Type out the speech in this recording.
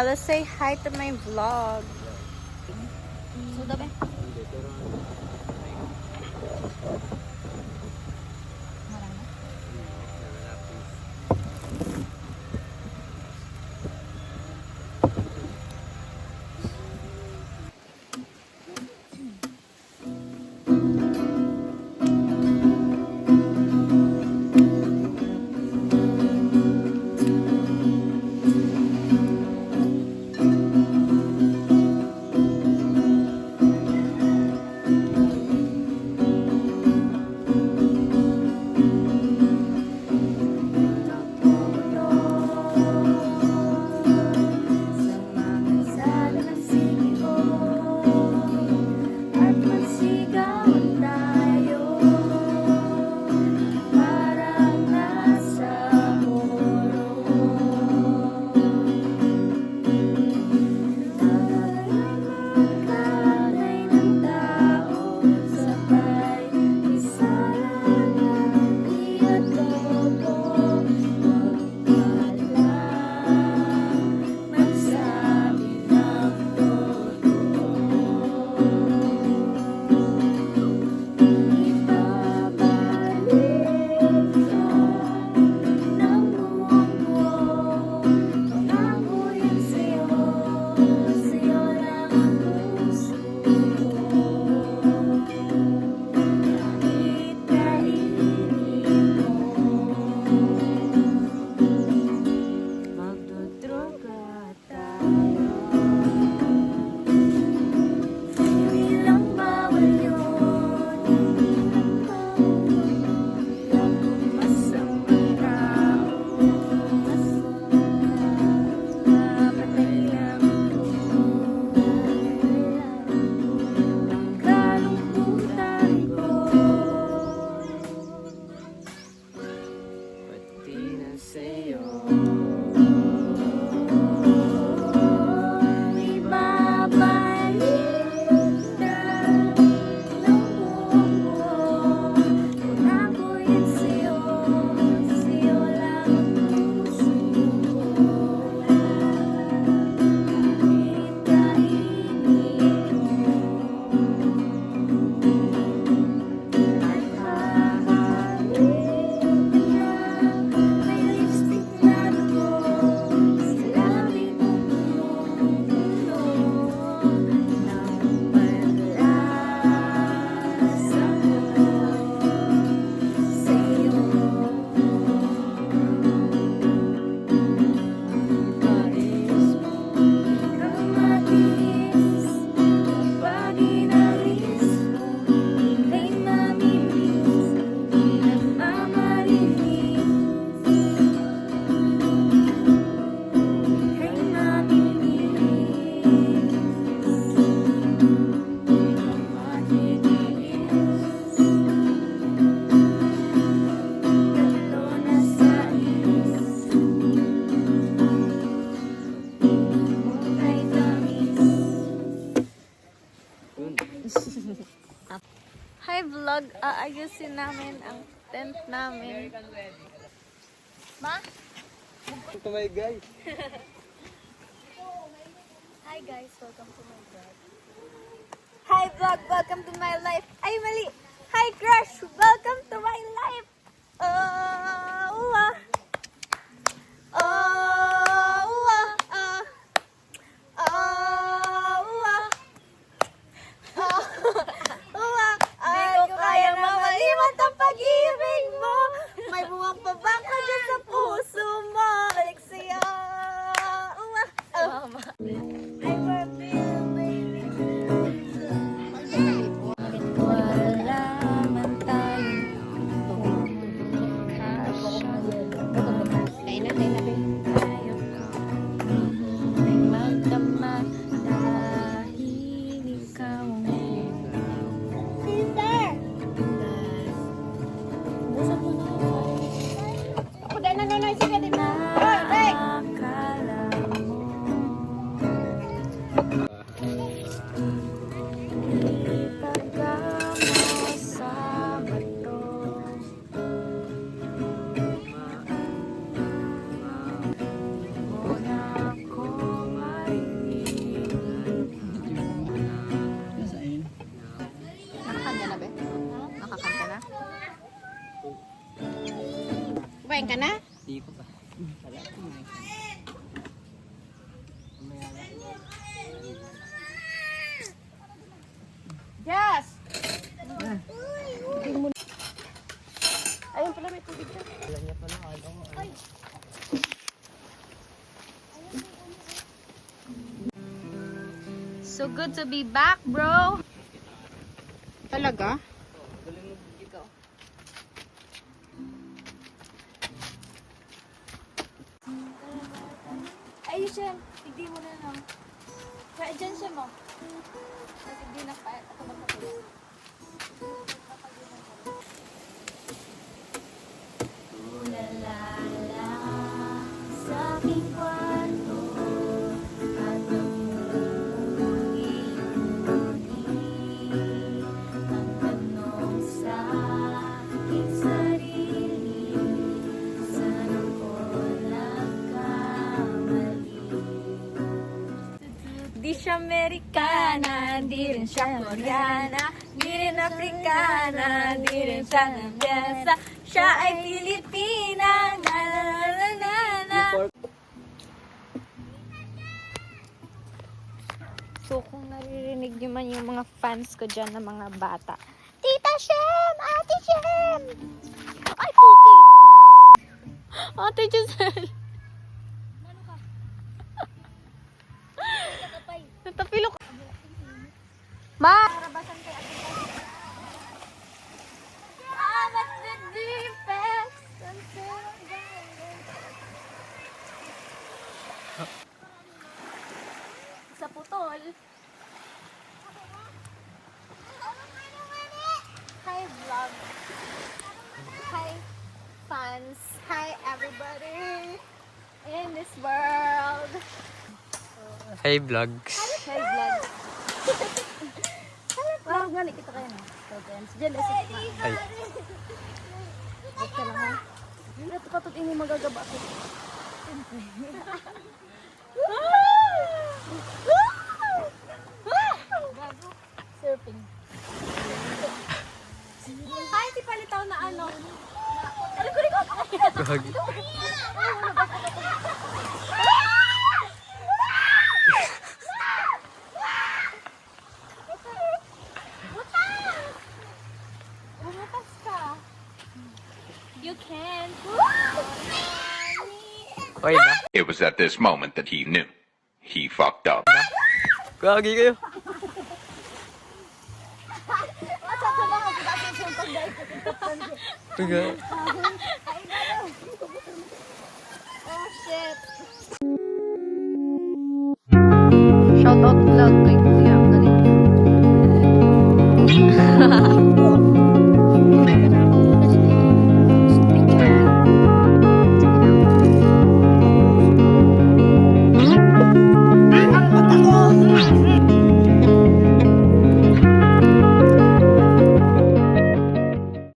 Stella, say hi to my vlog. So, dabe. Hi vlog, aayusin namin ang tent namin. Ma? Ito may guys. Hi guys, welcome to my vlog. Hi vlog, welcome to my life. Ay mali! Hi crush, welcome to my life. Oh, ah. Oh, ah, ah. Oh, ah. Di ko kayang mamalimot ang pag-ibig mo. May buwang pa bang ka dyan sa puso mo. Balik sa'yo. Mama. I love you, baby. Wala man tayong pagkakasya. Kakain ka na? Hindi ko pa. Wala ko na. Yes! Ayun pala, may tubig ka. Wala niya pala. Alam ko. So good to be back, bro. Talaga? Ikaw. Ay, siya. Tigdi mo na lang. Kaya dyan siya mo. Tigdi na pa. Ako magpapalala. Ulalala sa aking kwarto at namumuli ang tanong sa aking sarili, saan ako nagkamali? Di siya Amerikana, di rin siya Koreana, di rin Afrikana, di rin siya Namesa. Siya ay Pilipina, na na na na na. So kung naririnig niyo man yung mga fans ko dyan na mga bata, Tita Shem! Ate Shem! Ay, Puki! Ate Giselle! Natapilok. Ma! I'm at the deepest until sa putol. Hi vlog. Hi fans. Hi everybody in this world. Hey vlogs. Hi vlog. Parang nga kita kayo na. So friends, dyan na sa Ay. wait ka lang ha. Hindi ito patut ini magagaba ko. Surfing. Ay, si palitaw na ano. Alam ko. Gagi. Bumutas ka. You can. Okay na. It was at this moment that he knew. He fucked up. Gagi kayo. Tiga. Oh shit.